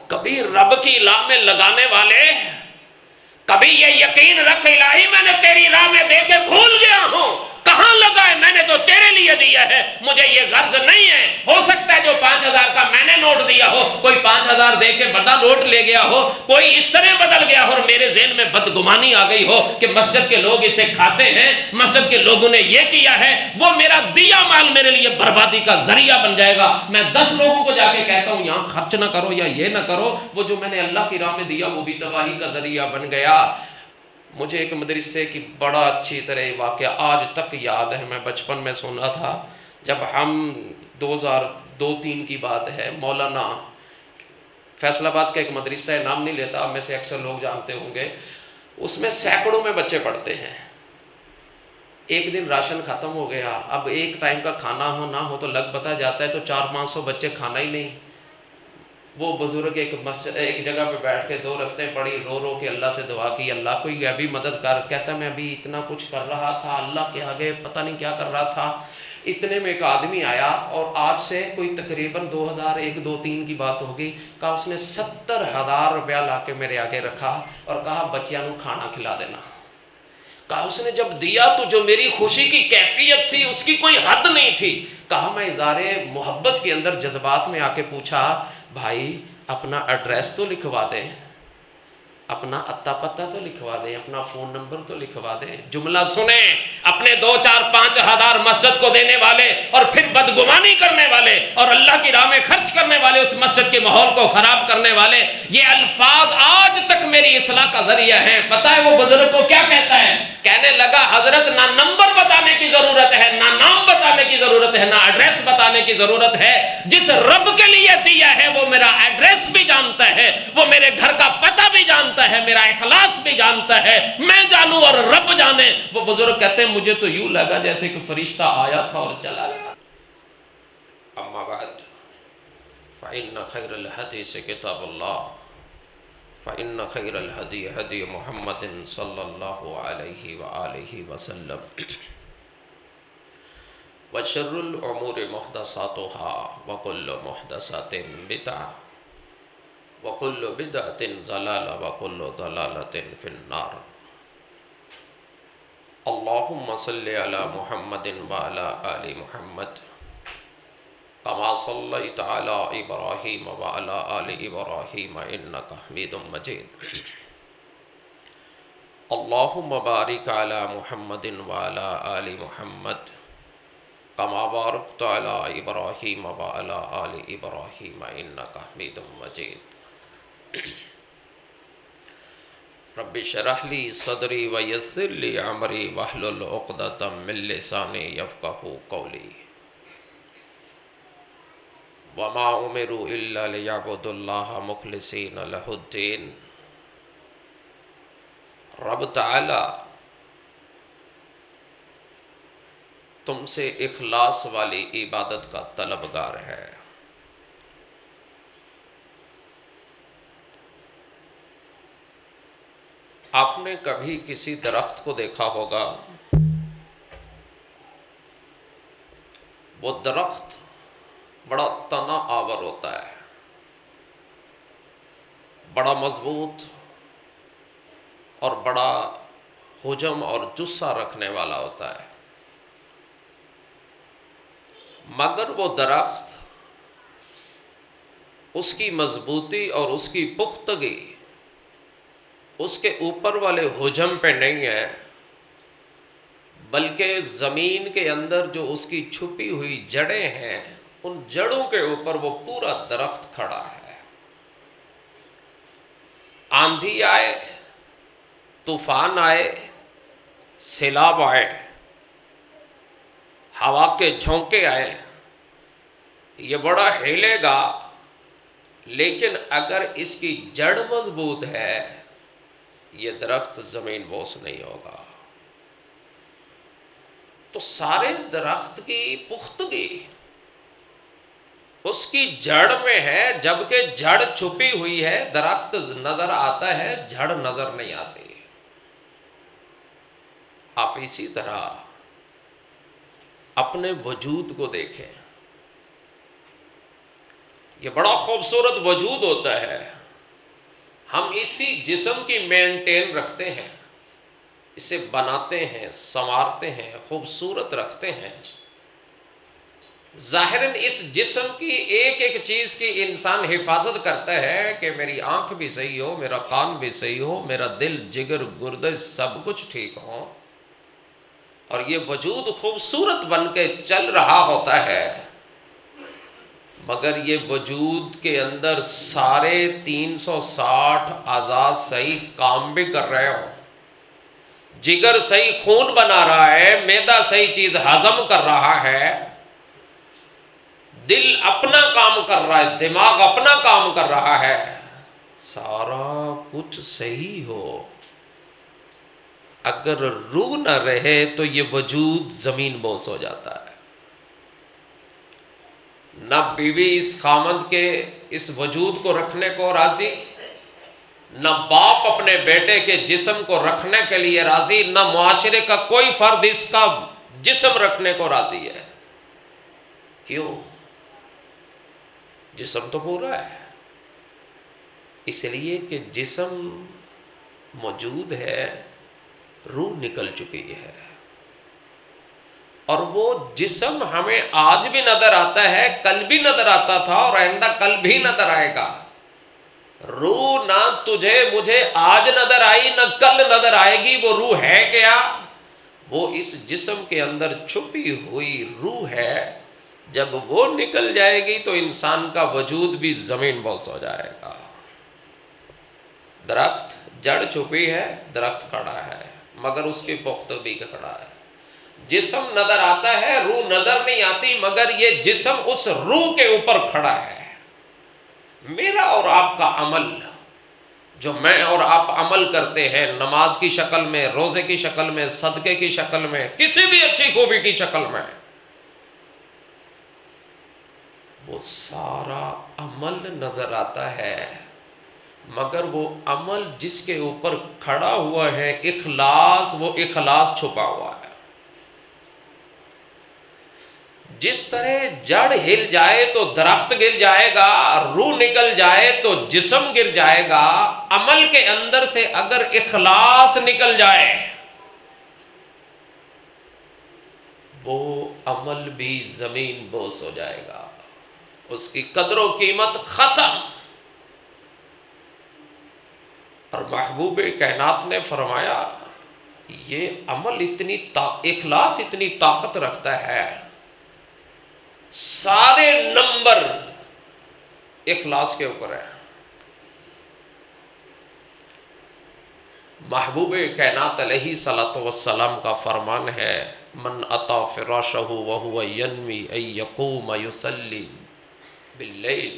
کبھی رب کی راہ میں لگانے والے کبھی یہ یقین رکھ الہی میں نے تیری راہ میں دے کے بھول گیا ہوں، کہاں لگا ہے، میں نے تو تیرے لیے دیا ہے، مجھے یہ غرض نہیں ہے۔ ہو سکتا ہے جو 5000 کا میں نے نوٹ دیا ہو، کوئی 5000 دے کے بڑا نوٹ لے گیا ہو، کوئی اس طرح بدل گیا ہو اور میرے ذہن میں بدگمانی آ گئی ہو کہ مسجد کے لوگ اسے کھاتے ہیں، مسجد کے لوگوں نے یہ کیا ہے، وہ میرا دیا مال میرے لیے بربادی کا ذریعہ بن جائے گا۔ میں 10 لوگوں کو جا کے کہتا ہوں یہاں خرچ نہ کرو یا یہ نہ کرو، وہ جو میں نے اللہ کی راہ میں دیا وہ بھی تباہی کا ذریعہ بن گیا۔ مجھے ایک مدرسے کی بڑا اچھی طرح واقعہ آج تک یاد ہے، میں بچپن میں سنا تھا جب ہم 2002-03 کی بات ہے، مولانا فیصل آباد کا ایک مدرسہ ہے، نام نہیں لیتا، آپ میں سے اکثر لوگ جانتے ہوں گے، اس میں سینکڑوں میں بچے پڑھتے ہیں۔ ایک دن راشن ختم ہو گیا، اب ایک ٹائم کا کھانا ہو نہ ہو تو لگ پتا جاتا ہے، تو 400-500 بچے کھانا ہی نہیں۔ وہ بزرگ ایک جگہ پہ بیٹھ کے 2 رکعتیں پڑھی، رو رو کے اللہ سے دعا کی، اللہ کوئی ابھی مدد کر۔ کہتا میں ابھی اتنا کچھ کر رہا تھا، اللہ کے آگے پتہ نہیں کیا کر رہا تھا، اتنے میں ایک آدمی آیا اور آج سے کوئی تقریباً 2001-02-03 کی بات ہوگی، کہا اس نے 70,000 روپیہ لا کے میرے آگے رکھا اور کہا بچیاں کو کھانا کھلا دینا۔ کہا اس نے جب دیا تو جو میری خوشی کی کیفیت تھی اس کی کوئی حد نہیں تھی۔ کہا میں اظہار محبت کے اندر جذبات میں آ کے پوچھا بھائی اپنا ایڈریس تو لکھوا دیں، اپنا اتا پتہ تو لکھوا دیں، اپنا فون نمبر تو لکھوا دیں۔ جملہ سنیں، اپنے 2-4-5 ہزار مسجد کو دینے والے اور پھر بدگمانی کرنے والے اور اللہ کی راہ میں خرچ کرنے والے، اس مسجد کے ماحول کو خراب کرنے والے، یہ الفاظ آج تک میری اصلاح کا ذریعہ ہیں۔ پتہ ہے وہ بزرگ کو کیا کہتا ہے؟ کہنے لگا حضرت نہ نمبر بتانے کی ضرورت ہے، نہ نام بتانے کی ضرورت ہے، نہ ایڈریس بتانے کی ضرورت ہے۔ جس رب کے لیے دیا ہے وہ میرا ایڈریس بھی جانتا ہے، وہ میرے گھر کا پتہ بھی جانتا ہے، میرا اخلاص بھی جانتا ہے، میں جانوں اور رب جانے۔ وہ بزرگ کہتے ہیں مجھے تو یوں لگا جیسے کہ فرشتہ آیا تھا اور چلا گیا۔ اما بعد فإن خیر الحدیث کتاب اللہ فإن خیر الہدی ہدی محمد صلی اللہ علیہ وآلہ وسلم وشر الامور محدثاتها وکل محدثات بدعہ وکل بدعۃ ضلالہ وکل ضلالۃ فی النار۔ اللہم صلی علی محمد وعلی آل محمد کما صلیت علی ابراہیم وعلی آل ابراہیم انک حمید مجید۔ اللہم بارک علی محمد وعلی آل محمد کما بارکت علی ابراہیم وعلی آل ابراہیم انک حمید مجید۔ رب اشرح لی صدری ویسر لی امری واحلل عقدۃ من لسانی یفقہوا قولی۔ وما امروا الا لیعبدوا اللہ مخلصین لہ الدین۔ رب تعالی تم سے اخلاص والی عبادت کا طلبگار ہے۔ آپ نے کبھی کسی درخت کو دیکھا ہوگا، وہ درخت بڑا تنا آور ہوتا ہے، بڑا مضبوط اور بڑا حجم اور جثہ رکھنے والا ہوتا ہے، مگر وہ درخت اس کی مضبوطی اور اس کی پختگی اس کے اوپر والے حجم پہ نہیں ہے، بلکہ زمین کے اندر جو اس کی چھپی ہوئی جڑیں ہیں ان جڑوں کے اوپر وہ پورا درخت کھڑا ہے۔ آندھی آئے، طوفان آئے، سیلاب آئے، ہوا کے جھونکے آئے، یہ بڑا ہلے گا، لیکن اگر اس کی جڑ مضبوط ہے یہ درخت زمین بوس نہیں ہوگا۔ تو سارے درخت کی پختگی اس کی جڑ میں ہے، جبکہ جڑ چھپی ہوئی ہے، درخت نظر آتا ہے، جڑ نظر نہیں آتی۔ آپ اسی طرح اپنے وجود کو دیکھیں، یہ بڑا خوبصورت وجود ہوتا ہے. ہم اسی جسم کی مینٹین رکھتے ہیں، اسے بناتے ہیں، سنوارتے ہیں، خوبصورت رکھتے ہیں. ظاہراً اس جسم کی ایک ایک چیز کی انسان حفاظت کرتا ہے کہ میری آنکھ بھی صحیح ہو، میرا کان بھی صحیح ہو، میرا دل، جگر، گردے سب کچھ ٹھیک ہو، اور یہ وجود خوبصورت بن کے چل رہا ہوتا ہے. مگر یہ وجود کے اندر سارے 360 اعضاء صحیح کام بھی کر رہے ہوں. جگر صحیح خون بنا رہا ہے، معدہ صحیح چیز ہضم کر رہا ہے، دل اپنا کام کر رہا ہے، دماغ اپنا کام کر رہا ہے، سارا کچھ صحیح ہو. اگر روح نہ رہے تو یہ وجود زمین بوس ہو جاتا ہے. نہ بیوی اس خامند کے اس وجود کو رکھنے کو راضی، نہ باپ اپنے بیٹے کے جسم کو رکھنے کے لیے راضی، نہ معاشرے کا کوئی فرد اس کا جسم رکھنے کو راضی ہے. کیوں؟ جسم تو پورا ہے. اس لیے کہ جسم موجود ہے، روح نکل چکی ہے، اور وہ جسم ہمیں آج بھی نظر آتا ہے، کل بھی نظر آتا تھا، اور آئندہ کل بھی نظر آئے گا. روح نہ تجھے مجھے آج نظر آئی، نہ کل نظر آئے گی. وہ روح ہے کیا؟ وہ اس جسم کے اندر چھپی ہوئی روح ہے. جب وہ نکل جائے گی تو انسان کا وجود بھی زمین بوس ہو جائے گا. درخت جڑ چھپی ہے، درخت کھڑا ہے، مگر اس کی پختگی کا کھڑا ہے. جسم نظر آتا ہے، روح نظر نہیں آتی، مگر یہ جسم اس روح کے اوپر کھڑا ہے. میرا اور آپ کا عمل، جو میں اور آپ عمل کرتے ہیں، نماز کی شکل میں، روزے کی شکل میں، صدقے کی شکل میں، کسی بھی اچھی خوبی کی شکل میں، وہ سارا عمل نظر آتا ہے، مگر وہ عمل جس کے اوپر کھڑا ہوا ہے اخلاص، وہ اخلاص چھپا ہوا ہے. جس طرح جڑ ہل جائے تو درخت گر جائے گا، روح نکل جائے تو جسم گر جائے گا، عمل کے اندر سے اگر اخلاص نکل جائے وہ عمل بھی زمین بوس ہو جائے گا، اس کی قدر و قیمت ختم. اور محبوب کائنات نے فرمایا یہ عمل اخلاص اتنی طاقت رکھتا ہے، سارے نمبر اخلاص کے اوپر ہے. محبوب کائنات علیہ صلاۃ والسلام کا فرمان ہے، من اتی فراشہ وہو ینوی ان یقوم یصلی باللیل.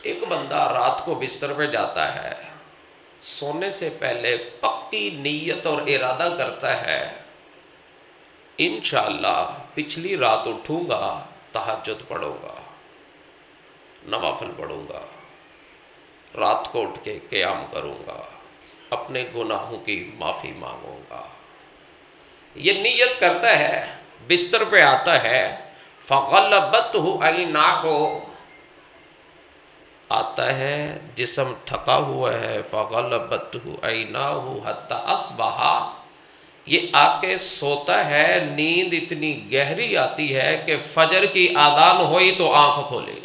ایک بندہ رات کو بستر پہ جاتا ہے، سونے سے پہلے پکی نیت اور ارادہ کرتا ہے انشاءاللہ پچھلی رات اٹھوں گا، تہجد پڑھوں گا، نوافل پڑھوں گا، رات کو اٹھ کے قیام کروں گا، اپنے گناہوں کی معافی مانگوں گا. یہ نیت کرتا ہے، بستر پہ آتا ہے، فغلبتہ عیناہ، آتا ہے جسم تھکا ہوا ہے، فغلبتہ عیناہ حتی اصبح، یہ آ کے سوتا ہے، نیند اتنی گہری آتی ہے کہ فجر کی آذان ہوئی تو آنکھ کھولے.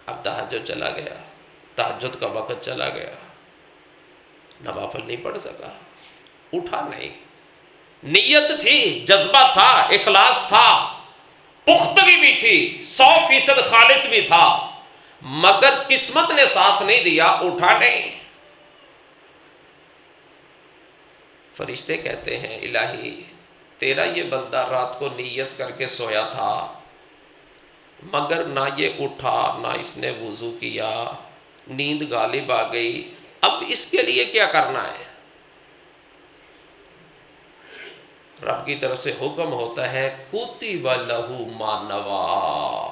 اب تہجد چلا گیا، تہجد کا وقت چلا گیا، نوافل نہیں پڑھ سکا، اٹھا نہیں. نیت تھی، جذبہ تھا، اخلاص تھا، پختگی بھی تھی، 100% خالص بھی تھا، مگر قسمت نے ساتھ نہیں دیا، اٹھا نہیں. فرشتے کہتے ہیں الہی تیرا یہ بندہ رات کو نیت کر کے سویا تھا، مگر نہ یہ اٹھا، نہ اس نے وضو کیا، نیند غالب آ گئی، اب اس کے لیے کیا کرنا ہے؟ رب کی طرف سے حکم ہوتا ہے کتب لہ ما نویٰ،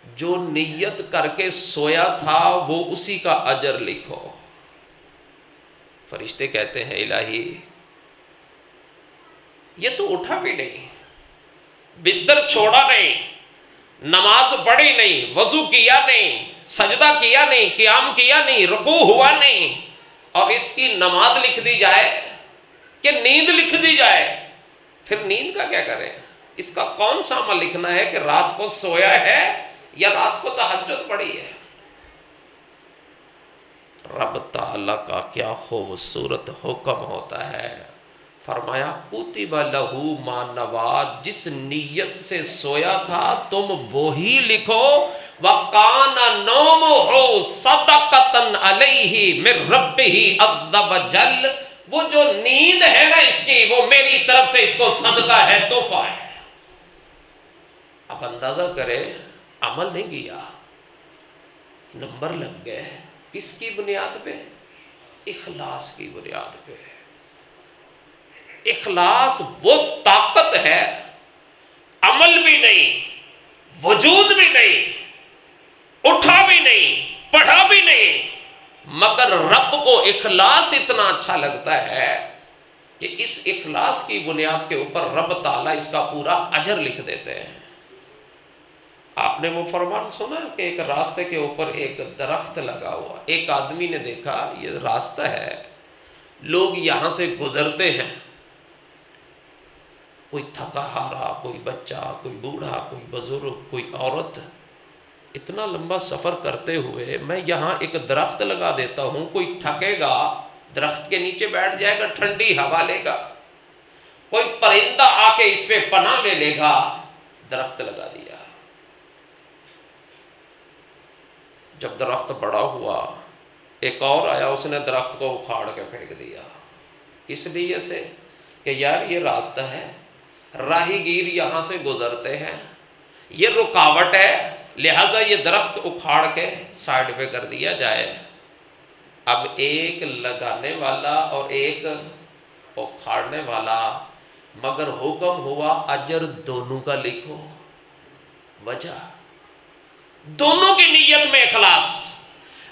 جو نیت کر کے سویا تھا وہ اسی کا اجر لکھو. فرشتے کہتے ہیں الہی یہ تو اٹھا بھی نہیں، بستر چھوڑا نہیں، نماز پڑھی نہیں، وضو کیا نہیں، سجدہ کیا نہیں، قیام کیا نہیں، رکوع ہوا نہیں، اور اس کی نماز لکھ دی جائے کہ نیند لکھ دی جائے، پھر نیند کا کیا کریں؟ اس کا کون سا عمل لکھنا ہے کہ رات کو سویا ہے یا رات کو تہجد پڑھی ہے؟ رب تعالیٰ کا کیا خوبصورت حکم ہوتا ہے، فرمایا کتب لہ ما نویٰ، جس نیت سے سویا تھا تم وہی لکھو، وَقَانَ نَوْمُهُ صَدَقَةً عَلَيْهِ مِن رَبِّهِ عَزَّ وَجَلَّ، وہ جو نیند ہے نا اس کی، وہ میری طرف سے اس کو صدقہ ہے، تحفہ ہے۔ اب اندازہ کرے، عمل نہیں کیا، نمبر لگ گئے، کس کی بنیاد پہ؟ اخلاص کی بنیاد پہ۔ اخلاص وہ طاقت ہے، عمل بھی نہیں، وجود بھی نہیں، اٹھا بھی نہیں، پڑھا بھی نہیں، مگر رب کو اخلاص اتنا اچھا لگتا ہے کہ اس اخلاص کی بنیاد کے اوپر رب تعالیٰ اس کا پورا اجر لکھ دیتے ہیں۔ آپ نے وہ فرمان سنا کہ ایک راستے کے اوپر ایک درخت لگا ہوا، ایک آدمی نے دیکھا یہ راستہ ہے، لوگ یہاں سے گزرتے ہیں، کوئی تھکا ہارا، کوئی بچہ، کوئی بوڑھا، کوئی بزرگ، کوئی عورت، اتنا لمبا سفر کرتے ہوئے میں یہاں ایک درخت لگا دیتا ہوں، کوئی تھکے گا درخت کے نیچے بیٹھ جائے گا، ٹھنڈی ہوا لے گا، کوئی پرندہ آ کے اس پہ پناہ لے لے گا، درخت لگا دیا۔ جب درخت بڑا ہوا، ایک اور آیا، اس نے درخت کو اکھاڑ کے پھینک دیا، اس لیے سے کہ یار یہ راستہ ہے، راہی گیر یہاں سے گزرتے ہیں، یہ رکاوٹ ہے، لہذا یہ درخت اکھاڑ کے سائڈ پہ کر دیا جائے۔ اب ایک لگانے والا اور ایک اکھاڑنے والا، مگر حکم ہوا اجر دونوں کا لکھو۔ وجہ دونوں کی نیت میں اخلاص،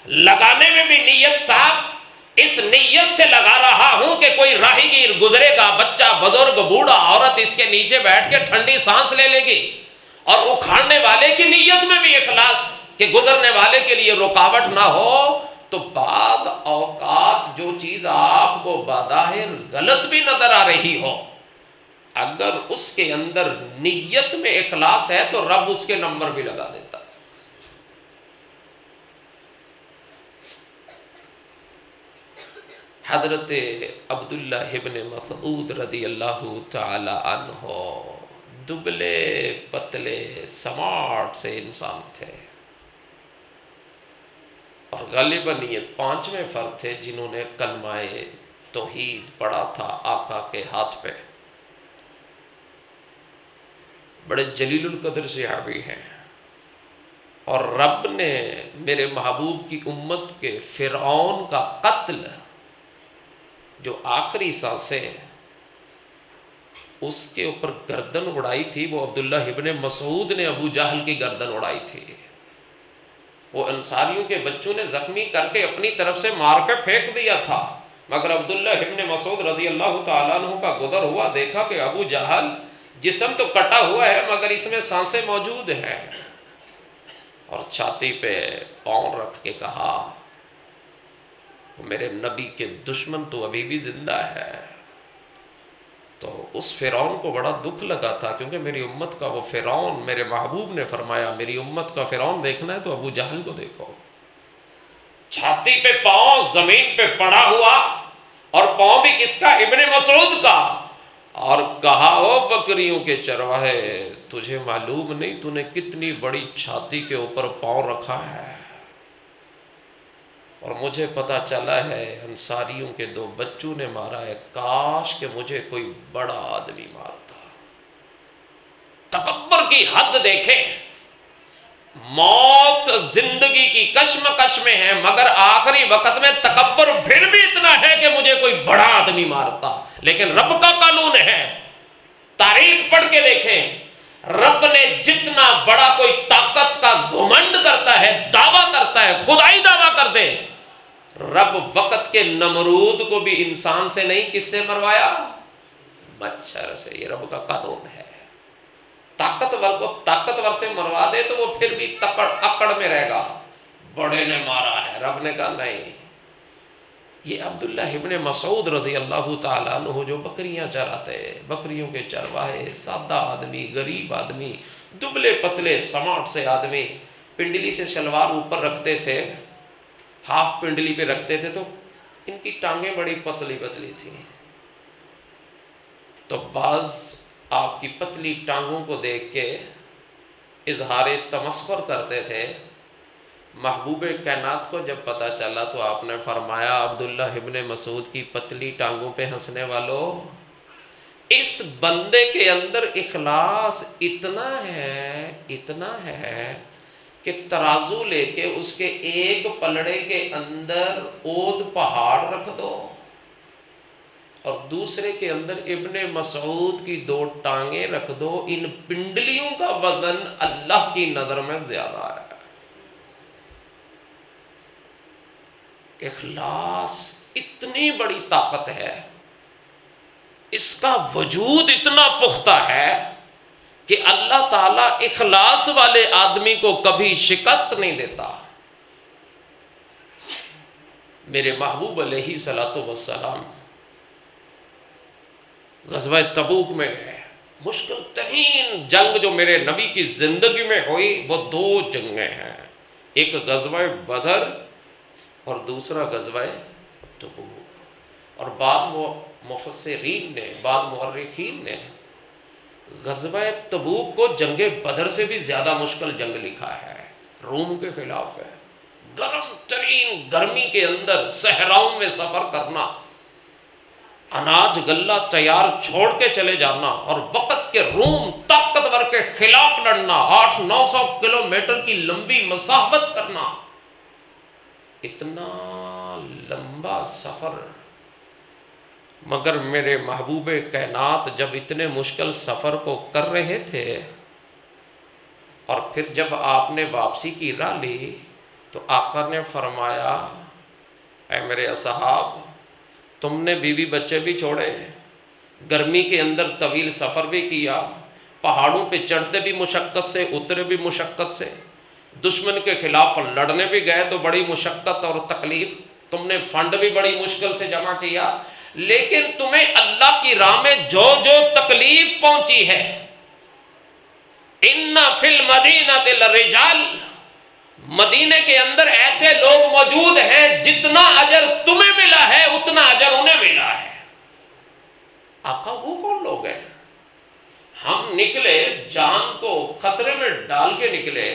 لگانے میں بھی نیت صاف، اس نیت سے لگا رہا ہوں کہ کوئی راہی گیر گزرے گا، بچہ، بزرگ، بوڑھا، عورت اس کے نیچے بیٹھ کے ٹھنڈی سانس لے لے گی، اور اکھاڑنے والے کی نیت میں بھی اخلاص کہ گزرنے والے کے لیے رکاوٹ نہ ہو۔ تو بعض اوقات جو چیز آپ کو بظاہر غلط بھی نظر آ رہی ہو، اگر اس کے اندر نیت میں اخلاص ہے تو رب اس کے نمبر بھی لگا دیتا ہے۔ حضرت عبداللہ ابن مسعود رضی اللہ تعالی عنہ دبلے پتلے سمارٹ سے انسان تھے، اور غالباً یہ 5ویں فرد تھے جنہوں نے کلمہ توحید پڑھا تھا آقا کے ہاتھ پہ۔ بڑے جلیل القدر صحابی ہیں، اور رب نے میرے محبوب کی امت کے فرعون کا قتل، جو آخری سانسیں اس کے اوپر گردن اڑائی تھی، وہ عبداللہ ابن مسعود نے ابو جہل کی گردن اڑائی تھی۔ وہ انصاریوں کے بچوں نے زخمی کر کے اپنی طرف سے مار کے پھینک دیا تھا، مگر عبداللہ ابن مسعود رضی اللہ تعالیٰ عنہ کا گزر ہوا، دیکھا کہ ابو جہل جسم تو کٹا ہوا ہے مگر اس میں سانسیں موجود ہیں، اور چھاتی پہ پاؤں رکھ کے کہا میرے نبی کے دشمن تو ابھی بھی زندہ ہے۔ تو اس فرعون کو بڑا دکھ لگا تھا، کیونکہ میری امت کا وہ فرعون، میرے محبوب نے فرمایا میری امت کا فرعون دیکھنا ہے تو ابو جہل کو دیکھو۔ چھاتی پہ پاؤں زمین پہ پڑا ہوا، اور پاؤں بھی کس کا؟ ابن مسعود کا، اور کہا او بکریوں کے چرواہے، تجھے معلوم نہیں تو نے کتنی بڑی چھاتی کے اوپر پاؤں رکھا ہے، اور مجھے پتا چلا ہے انصاریوں کے 2 بچوں نے مارا ہے، کاش کہ مجھے کوئی بڑا آدمی مارتا۔ تکبر کی حد دیکھیں، موت زندگی کی کشمکش میں ہے، مگر آخری وقت میں تکبر پھر بھی اتنا ہے کہ مجھے کوئی بڑا آدمی مارتا۔ لیکن رب کا قانون ہے، تاریخ پڑھ کے دیکھیں، رب نے جتنا بڑا کوئی طاقت کا گھمنڈ کرتا ہے، دعویٰ کرتا ہے، خدائی دعویٰ کر دے، رب وقت کے نمرود کو بھی انسان سے نہیں، کس سے مروایا؟ مچھر سے۔ یہ رب کا قانون ہے۔ طاقتور کو طاقتور سے مروا دے تو وہ پھر بھی اکڑ میں رہے گا، بڑے نے مارا ہے، رب نے کہا نہیں۔ یہ عبداللہ ابن مسعود رضی اللہ تعالیٰ عنہ جو بکریاں چراتے، بکریوں کے چرواہے، سادہ آدمی، غریب آدمی، دبلے پتلے سماٹ سے آدمی، پنڈلی سے شلوار اوپر رکھتے تھے، ہاف پنڈلی پہ رکھتے تھے، تو ان کی ٹانگیں بڑی پتلی پتلی تھیں، تو بعض آپ کی پتلی ٹانگوں کو دیکھ کے اظہار تمسخر کرتے تھے۔ محبوب کائنات کو جب پتہ چلا تو آپ نے فرمایا عبداللہ ابن مسعود کی پتلی ٹانگوں پہ ہنسنے والوں، اس بندے کے اندر اخلاص اتنا ہے کہ ترازو لے کے اس کے ایک پلڑے کے اندر اود پہاڑ رکھ دو اور دوسرے کے اندر ابن مسعود کی 2 ٹانگیں رکھ دو، ان پنڈلیوں کا وزن اللہ کی نظر میں زیادہ ہے۔ اخلاص اتنی بڑی طاقت ہے، اس کا وجود اتنا پختہ ہے کہ اللہ تعالیٰ اخلاص والے آدمی کو کبھی شکست نہیں دیتا۔ میرے محبوب علیہ الصلوۃ والسلام غزوہ تبوک میں گئے، مشکل ترین جنگ جو میرے نبی کی زندگی میں ہوئی وہ 2 جنگیں ہیں، ایک غزوہ بدر اور دوسرا غزوہ تبوک۔ اور بعض مفسرین نے، بعض مورخین نے غزوہ تبوک کو جنگ بدر سے بھی زیادہ مشکل جنگ لکھا ہے، روم کے خلاف ہے، گرم ترین گرمی کے اندر صحراؤں میں سفر کرنا، اناج غلہ تیار چھوڑ کے چلے جانا اور وقت کے روم طاقتور کے خلاف لڑنا، 800-900 کلومیٹر کی لمبی مسافت کرنا، اتنا لمبا سفر۔ مگر میرے محبوب کائنات جب اتنے مشکل سفر کو کر رہے تھے اور پھر جب آپ نے واپسی کی راہ لی تو آقا نے فرمایا اے میرے اصحاب، تم نے بیوی بچے بھی چھوڑے، گرمی کے اندر طویل سفر بھی کیا، پہاڑوں پہ چڑھتے بھی مشقت سے، اترے بھی مشقت سے، دشمن کے خلاف لڑنے بھی گئے تو بڑی مشقت اور تکلیف، تم نے فنڈ بھی بڑی مشکل سے جمع کیا، لیکن تمہیں اللہ کی راہ میں جو جو تکلیف پہنچی ہے، ان فی المدینۃ لرجال، مدینے کے اندر ایسے لوگ موجود ہیں جتنا اجر تمہیں ملا ہے اتنا اجر انہیں ملا ہے۔ آقا وہ کون لوگ ہیں؟ ہم نکلے، جان کو خطرے میں ڈال کے نکلے،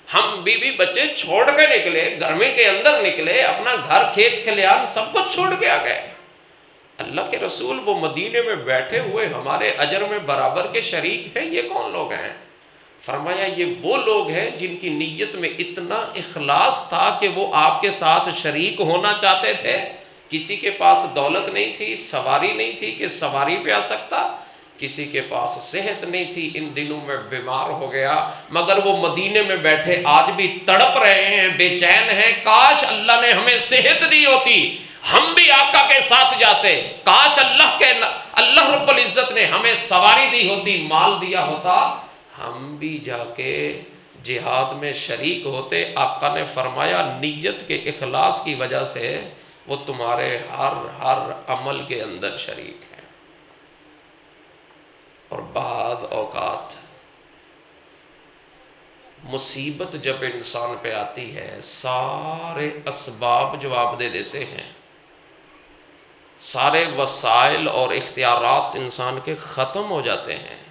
ہم بیوی بچے چھوڑ کے نکلے، گرمی کے اندر نکلے، اپنا گھر کھیت کھلیان سب کچھ چھوڑ کے آ گئے۔ اللہ کے رسول وہ مدینے میں بیٹھے ہوئے ہمارے اجر میں برابر کے شریک ہیں، یہ کون لوگ ہیں؟ فرمایا یہ وہ لوگ ہیں جن کی نیت میں اتنا اخلاص تھا کہ وہ آپ کے ساتھ شریک ہونا چاہتے تھے۔ کسی کے پاس دولت نہیں تھی، سواری نہیں تھی کہ سواری پہ آ سکتا، کسی کے پاس صحت نہیں تھی، ان دنوں میں بیمار ہو گیا، مگر وہ مدینے میں بیٹھے آج بھی تڑپ رہے ہیں، بے چین ہیں، کاش اللہ نے ہمیں صحت دی ہوتی، ہم بھی آقا کے ساتھ جاتے، کاش اللہ رب العزت نے ہمیں سواری دی ہوتی، مال دیا ہوتا، ہم بھی جا کے جہاد میں شریک ہوتے۔ آقا نے فرمایا نیت کے اخلاص کی وجہ سے وہ تمہارے ہر عمل کے اندر شریک ہے۔ اور بعض اوقات مصیبت جب انسان پہ آتی ہے سارے اسباب جواب دے دیتے ہیں، سارے وسائل اور اختیارات انسان کے ختم ہو جاتے ہیں،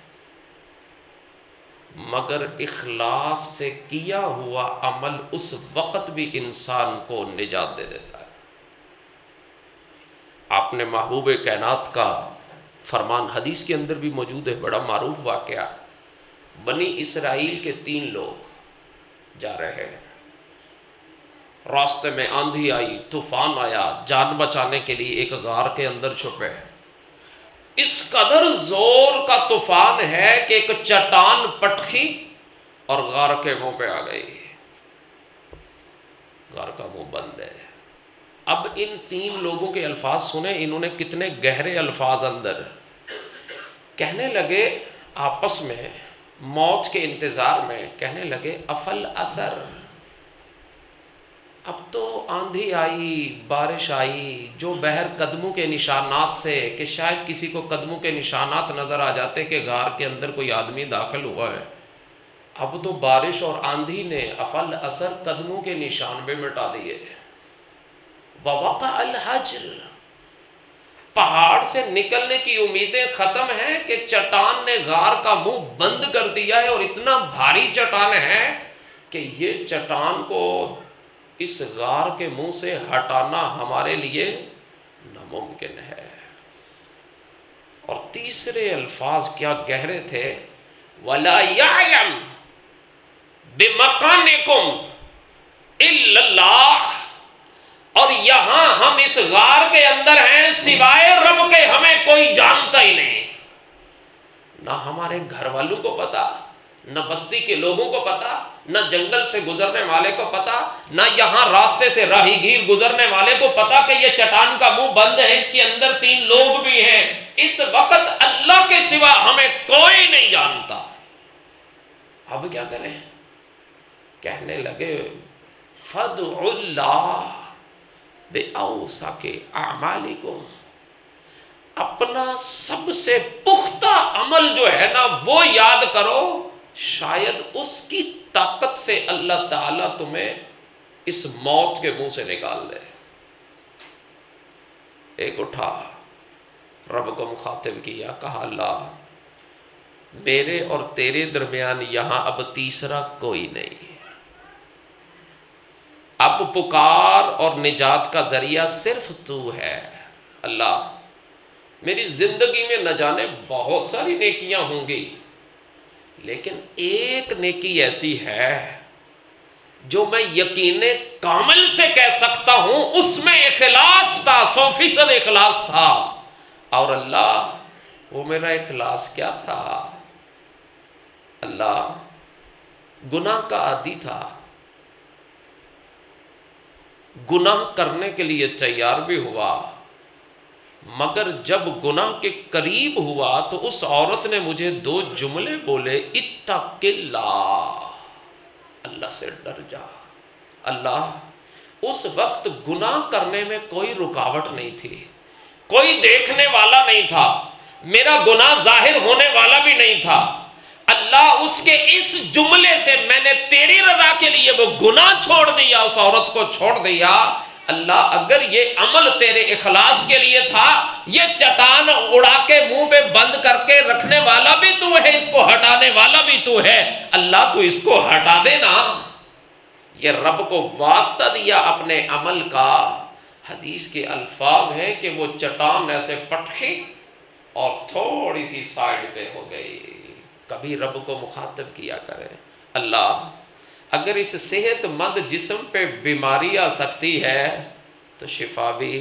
مگر اخلاص سے کیا ہوا عمل اس وقت بھی انسان کو نجات دے دیتا ہے۔ آپ نے محبوب کائنات کا فرمان حدیث کے اندر بھی موجود ہے، بڑا معروف واقعہ، بنی اسرائیل کے 3 لوگ جا رہے ہیں، راستے میں آندھی آئی، طوفان آیا، جان بچانے کے لیے ایک غار کے اندر چھپے، اس قدر زور کا طوفان ہے کہ ایک چٹان پٹخی اور غار کے منہ پہ آ گئی، غار کا منہ بند ہے۔ اب ان 3 لوگوں کے الفاظ سنیں، انہوں نے کتنے گہرے الفاظ اندر کہنے لگے آپس میں، موت کے انتظار میں کہنے لگے افل اثر، اب تو آندھی آئی، بارش آئی، جو بہر قدموں کے نشانات سے کہ شاید کسی کو قدموں کے نشانات نظر آ جاتے کہ غار کے اندر کوئی آدمی داخل ہوا ہے، اب تو بارش اور آندھی نے افل اثر قدموں کے نشان بھی مٹا دیے۔ ووقع الحجر، پہاڑ سے نکلنے کی امیدیں ختم ہیں کہ چٹان نے غار کا منہ بند کر دیا ہے، اور اتنا بھاری چٹان ہے کہ یہ چٹان کو اس غار کے منہ سے ہٹانا ہمارے لیے ناممکن ہے۔ اور تیسرے الفاظ کیا گہرے تھے، وَلَا يَعْلَمْ بِمَكَانِكُمْ إِلَّا اللَّهُ، اور یہاں ہم اس غار کے اندر ہیں، سوائے رب کے ہمیں کوئی جانتا ہی نہیں، نہ ہمارے گھر والوں کو پتا، نہ بستی کے لوگوں کو پتا، نہ جنگل سے گزرنے والے کو پتا، نہ یہاں راستے سے راہی گیر گزرنے والے کو پتا کہ یہ چٹان کا منہ بند ہے، اس کے اندر 3 لوگ بھی ہیں، اس وقت اللہ کے سوا ہمیں کوئی نہیں جانتا۔ اب کیا کریں؟ کہنے لگے فَادْعُوا اللَّهَ بِأَوْسَكِ أَعْمَالِكُمْ، اپنا سب سے پختہ عمل جو ہے نا وہ یاد کرو، شاید اس کی طاقت سے اللہ تعالیٰ تمہیں اس موت کے منہ سے نکال دے۔ ایک اٹھا، رب کو مخاطب کیا، کہا اللہ میرے اور تیرے درمیان یہاں اب تیسرا کوئی نہیں، اب پکار اور نجات کا ذریعہ صرف تو ہے۔ اللہ میری زندگی میں نہ جانے بہت ساری نیکیاں ہوں گی، لیکن ایک نیکی ایسی ہے جو میں یقین کامل سے کہہ سکتا ہوں اس میں اخلاص تھا، 100% اخلاص تھا۔ اور اللہ وہ میرا اخلاص کیا تھا؟ اللہ گناہ کا عادی تھا، گناہ کرنے کے لیے تیار بھی ہوا، مگر جب گناہ کے قریب ہوا تو اس عورت نے مجھے 2 جملے بولے، اتق اللہ، اللہ سے ڈر جا۔ اللہ اس وقت گناہ کرنے میں کوئی رکاوٹ نہیں تھی، کوئی دیکھنے والا نہیں تھا، میرا گناہ ظاہر ہونے والا بھی نہیں تھا۔ اللہ اس کے اس جملے سے میں نے تیری رضا کے لیے وہ گناہ چھوڑ دیا، اس عورت کو چھوڑ دیا۔ اللہ اگر یہ عمل تیرے اخلاص کے لیے تھا، یہ چٹان اڑا کے منہ پہ بند کر کے رکھنے والا بھی تو ہے، اس کو ہٹانے والا بھی تو ہے، اللہ تو اس کو ہٹا دینا۔ یہ رب کو واسطہ دیا اپنے عمل کا۔ حدیث کے الفاظ ہیں کہ وہ چٹان ایسے پٹکی اور تھوڑی سی سائڈ پہ ہو گئی۔ کبھی رب کو مخاطب کیا کرے، اللہ اگر اس صحت مند جسم پہ بیماری آ سکتی ہے تو شفا بھی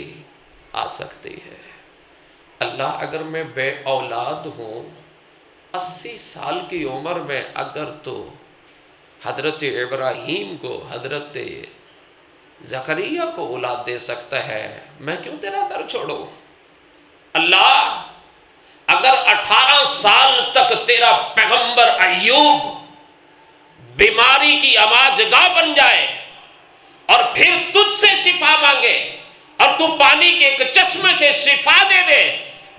آ سکتی ہے۔ اللہ اگر میں بے اولاد ہوں، 80 سال کی عمر میں اگر تو حضرت ابراہیم کو، حضرت زکریا کو اولاد دے سکتا ہے، میں کیوں تیرا در چھوڑوں؟ اللہ اگر 18 سال تک تیرا پیغمبر ایوب بیماری کی آواز گاہ بن جائے اور پھر تجھ سے شفا مانگے اور تو پانی کے ایک چشمے سے شفا دے دے،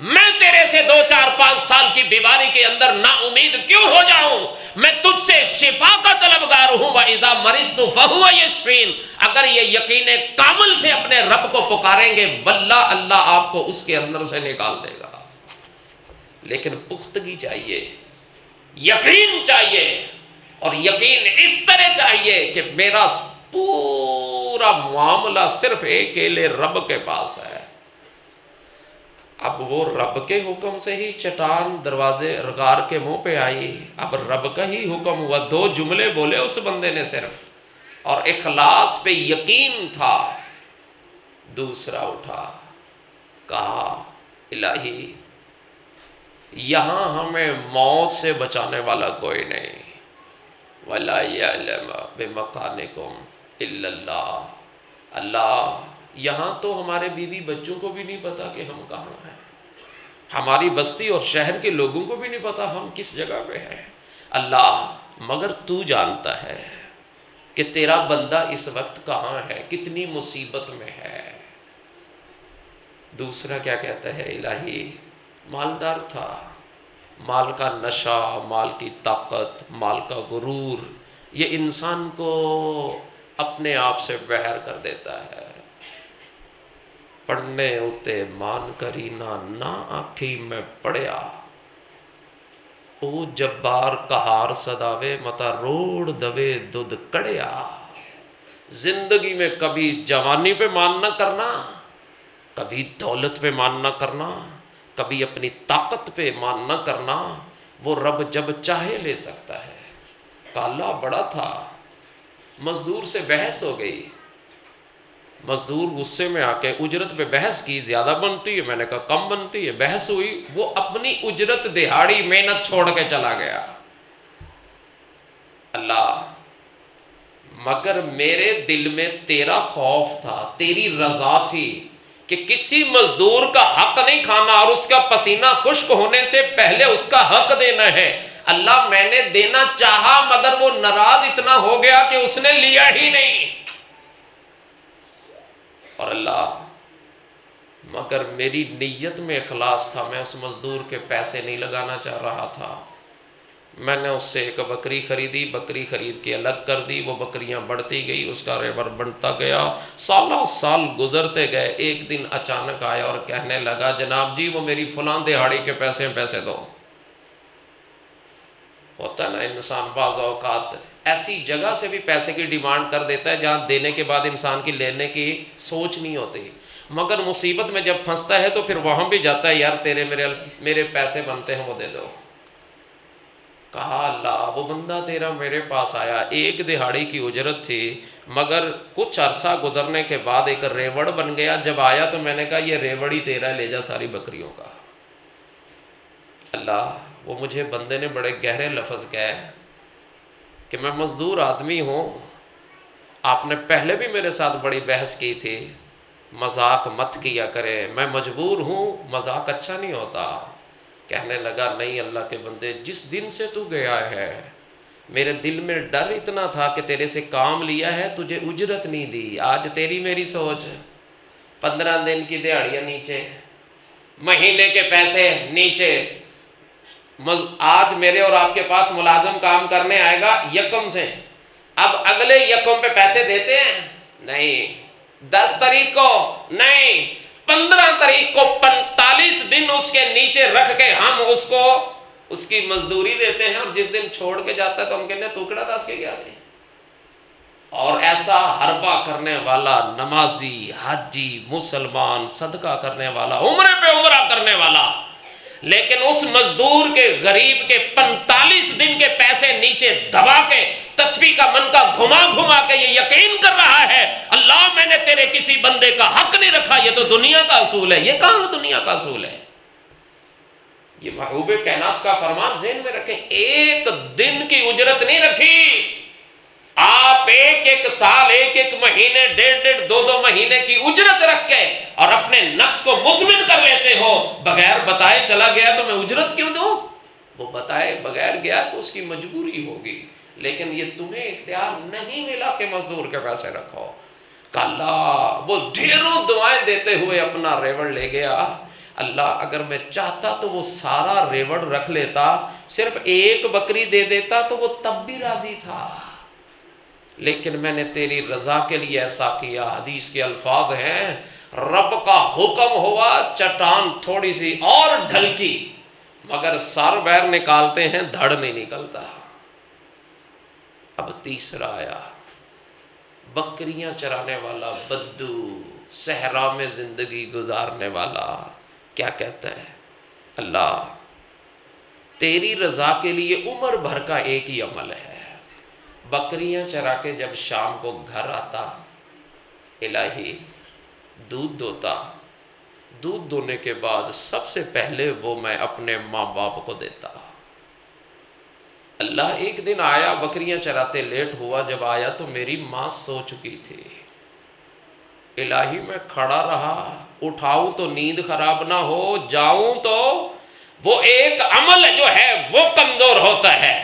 میں تیرے سے 2 4 5 سال کی بیماری کے اندر نا امید کیوں ہو جاؤں؟ میں تجھ سے شفا کا طلبگار ہوں۔ وَإِذَا مَرِضْتُ فَهُوَ يَشْفِينِ، اگر یہ یقین کامل سے اپنے رب کو پکاریں گے، واللہ اللہ آپ کو اس کے اندر سے نکال دے گا۔ لیکن پختگی چاہیے، یقین چاہیے، اور یقین اس طرح چاہیے کہ میرا پورا معاملہ صرف اکیلے رب کے پاس ہے۔ اب وہ رب کے حکم سے ہی چٹان دروازے غار کے منہ پہ آئی، اب رب کا ہی حکم ہوا، 2 جملے بولے اس بندے نے صرف، اور اخلاص پہ یقین تھا۔ دوسرا اٹھا، کہا الہی یہاں ہمیں موت سے بچانے والا کوئی نہیں، وَلَا يَعْلَمَ بِمَكَانِكُمْ إِلَّا اللَّهُ، اللہ یہاں تو ہمارے بیوی بچوں کو بھی نہیں پتا کہ ہم کہاں ہیں، ہماری بستی اور شہر کے لوگوں کو بھی نہیں پتا ہم کس جگہ پہ ہیں۔ اللہ مگر تو جانتا ہے کہ تیرا بندہ اس وقت کہاں ہے، کتنی مصیبت میں ہے۔ دوسرا کیا کہتا ہے، الہی مالدار تھا، مال کا نشہ، مال کی طاقت، مال کا غرور، یہ انسان کو اپنے آپ سے بہر کر دیتا ہے۔ پڑھنے اتے مان کرینا نہ آنکھی میں پڑیا، او جبار کہار صداوے متا روڑ دوے دودھ کڑیا۔ زندگی میں کبھی جوانی پہ مان نہ کرنا، کبھی دولت پہ مان نہ کرنا، کبھی اپنی طاقت پہ مان نہ کرنا، وہ رب جب چاہے لے سکتا ہے۔ کالا بڑا تھا، مزدور سے بحث ہو گئی، مزدور غصے میں آ کے اجرت پہ بحث کی، زیادہ بنتی ہے، میں نے کہا کم بنتی ہے، بحث ہوئی، وہ اپنی اجرت دہاڑی محنت چھوڑ کے چلا گیا۔ اللہ مگر میرے دل میں تیرا خوف تھا، تیری رضا تھی کہ کسی مزدور کا حق نہیں کھانا اور اس کا پسینہ خشک ہونے سے پہلے اس کا حق دینا ہے۔ اللہ میں نے دینا چاہا مگر وہ ناراض اتنا ہو گیا کہ اس نے لیا ہی نہیں۔ اور اللہ مگر میری نیت میں اخلاص تھا، میں اس مزدور کے پیسے نہیں لگانا چاہ رہا تھا۔ میں نے اس سے ایک بکری خریدی، بکری خرید کے الگ کر دی، وہ بکریاں بڑھتی گئی، اس کا ریوڑ بنتا گیا، سالہ سال گزرتے گئے۔ ایک دن اچانک آیا اور کہنے لگا جناب جی وہ میری فلاں دہاڑی کے پیسے دو۔ ہوتا نا انسان بعض اوقات ایسی جگہ سے بھی پیسے کی ڈیمانڈ کر دیتا ہے جہاں دینے کے بعد انسان کی لینے کی سوچ نہیں ہوتی، مگر مصیبت میں جب پھنستا ہے تو پھر وہاں بھی جاتا ہے، یار تیرے میرے پیسے بنتے ہیں وہ دے دو۔ کہا اللہ وہ بندہ تیرا میرے پاس آیا، ایک دہاڑی کی اجرت تھی، مگر کچھ عرصہ گزرنے کے بعد ایک ریوڑ بن گیا۔ جب آیا تو میں نے کہا یہ ریوڑ ہی تیرا، لے جا ساری بکریوں کا۔ اللہ وہ مجھے بندے نے بڑے گہرے لفظ کہے کہ میں مزدور آدمی ہوں، آپ نے پہلے بھی میرے ساتھ بڑی بحث کی تھی، مذاق مت کیا کرے، میں مجبور ہوں، مذاق اچھا نہیں ہوتا۔ کہنے لگا نہیں اللہ کے بندے، جس دن سے تو گیا ہے میرے دل میں ڈر اتنا تھا کہ تیرے سے کام لیا ہے، تجھے اجرت نہیں دی۔ آج تیری میری سوچ، 15 دن کی دہاڑیاں نیچے، مہینے کے پیسے نیچے، آج میرے اور آپ کے پاس ملازم کام کرنے آئے گا یکم سے، اب اگلے یکم پہ پیسے دیتے ہیں؟ نہیں۔ 10 تاریخ کو نہیں، 15 تاریخ کو 45 دن اس کے نیچے رکھ کے ہم اس کو اس کی مزدوری دیتے ہیں، اور جس دن چھوڑ کے جاتا ہے تو ہم کہنے ٹکڑا دس کے گیا سے۔ اور ایسا حربہ کرنے والا نمازی، حاجی، مسلمان، صدقہ کرنے والا، عمرے پہ عمرہ کرنے والا، لیکن اس مزدور کے غریب کے 45 دن کے پیسے نیچے دبا کے تسبیح کا منکا گھما کے یہ یقین کر رہا ہے اللہ میں نے تیرے کسی بندے کا حق نہیں رکھا، یہ تو دنیا کا اصول ہے۔ یہ کہاں دنیا کا اصول ہے؟ یہ محبوب کائنات کا فرمان ذہن میں رکھیں، ایک دن کی اجرت نہیں رکھی، آپ ایک سال، ایک مہینے، 1.5 2 مہینے کی اجرت رکھ کے اور اپنے نفس کو مطمئن کر لیتے ہو، بغیر بتائے چلا گیا تو میں اجرت کیوں دوں؟ وہ بتائے بغیر گیا تو اس کی مجبوری ہوگی، لیکن یہ تمہیں اختیار نہیں ملا کہ مزدور کے پیسے رکھو۔ اللہ وہ ڈھیروں دعائیں دیتے ہوئے اپنا ریوڑ لے گیا۔ اللہ اگر میں چاہتا تو وہ سارا ریوڑ رکھ لیتا، صرف ایک بکری دے دیتا تو وہ تب بھی راضی تھا، لیکن میں نے تیری رضا کے لیے ایسا کیا۔ حدیث کے الفاظ ہیں رب کا حکم ہوا چٹان تھوڑی سی اور ڈھلکی، مگر سر بیر نکالتے ہیں دھڑ نہیں نکلتا۔ اب تیسرا آیا، بکریاں چرانے والا بدو، صحرا میں زندگی گزارنے والا، کیا کہتا ہے اللہ تیری رضا کے لیے عمر بھر کا ایک ہی عمل ہے، بکریاں چرا کے جب شام کو گھر آتا، الہی دودھ دوتا، دودھ دونے کے بعد سب سے پہلے وہ میں اپنے ماں باپ کو دیتا۔ اللہ ایک دن آیا، بکریاں چراتے لیٹ ہوا، جب آیا تو میری ماں سو چکی تھی۔ الہی میں کھڑا رہا، اٹھاؤں تو نیند خراب نہ ہو، جاؤں تو وہ ایک عمل جو ہے وہ کمزور ہوتا ہے۔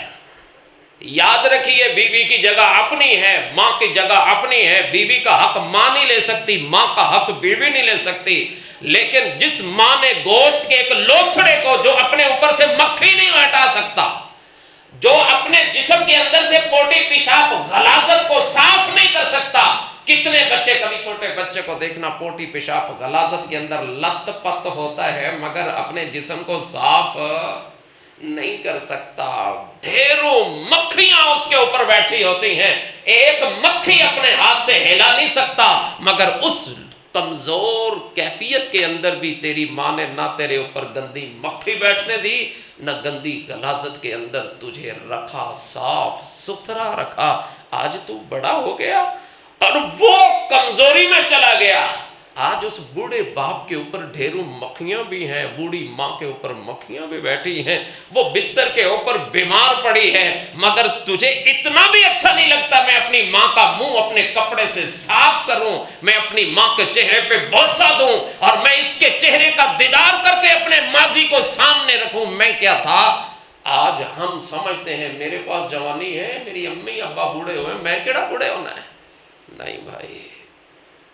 یاد رکھیے بیوی کی جگہ اپنی ہے، ماں کی جگہ اپنی ہے. بیوی کا حق ماں نہیں لے سکتی، ماں کا حق بیوی نہیں لے سکتی. لیکن جس ماں نے گوشت کے ایک لوتھڑے کو جو اپنے اوپر سے مکھی نہیں ہٹا سکتا، جو اپنے جسم کے اندر سے پوٹی پیشاب غلاظت کو صاف نہیں کر سکتا. کتنے بچے، کبھی چھوٹے بچے کو دیکھنا پوٹی پیشاب غلاظت کے اندر لت پت ہوتا ہے مگر اپنے جسم کو صاف نہیں کر سکتا. ڈھیروں مکھیاں اس کے اوپر بیٹھی ہوتی ہیں، ایک مکھی اپنے ہاتھ سے ہلا نہیں سکتا. مگر اس کمزور کیفیت کے اندر بھی تیری ماں نے نہ تیرے اوپر گندی مکھی بیٹھنے دی، نہ گندی غلاظت کے اندر تجھے رکھا، صاف ستھرا رکھا. آج تو بڑا ہو گیا اور وہ کمزوری میں چلا گیا. آج اس بوڑھے باپ کے اوپر ڈھیروں مکھیاں بھی ہیں، بوڑھی ماں کے اوپر مکھیاں بھی بیٹھی ہیں، وہ بستر کے اوپر بیمار پڑی ہے. مگر تجھے اتنا بھی اچھا نہیں لگتا میں اپنی ماں کا منہ اپنے کپڑے سے صاف کروں، میں اپنی ماں کے چہرے پہ بوسہ دوں اور میں اس کے چہرے کا دیدار کر کے اپنے ماضی کو سامنے رکھوں. میں کیا تھا؟ آج ہم سمجھتے ہیں میرے پاس جوانی ہے، میری امی ابا بوڑھے ہوئے، میں کیڑا بوڑھے ہونا ہے. نہیں بھائی،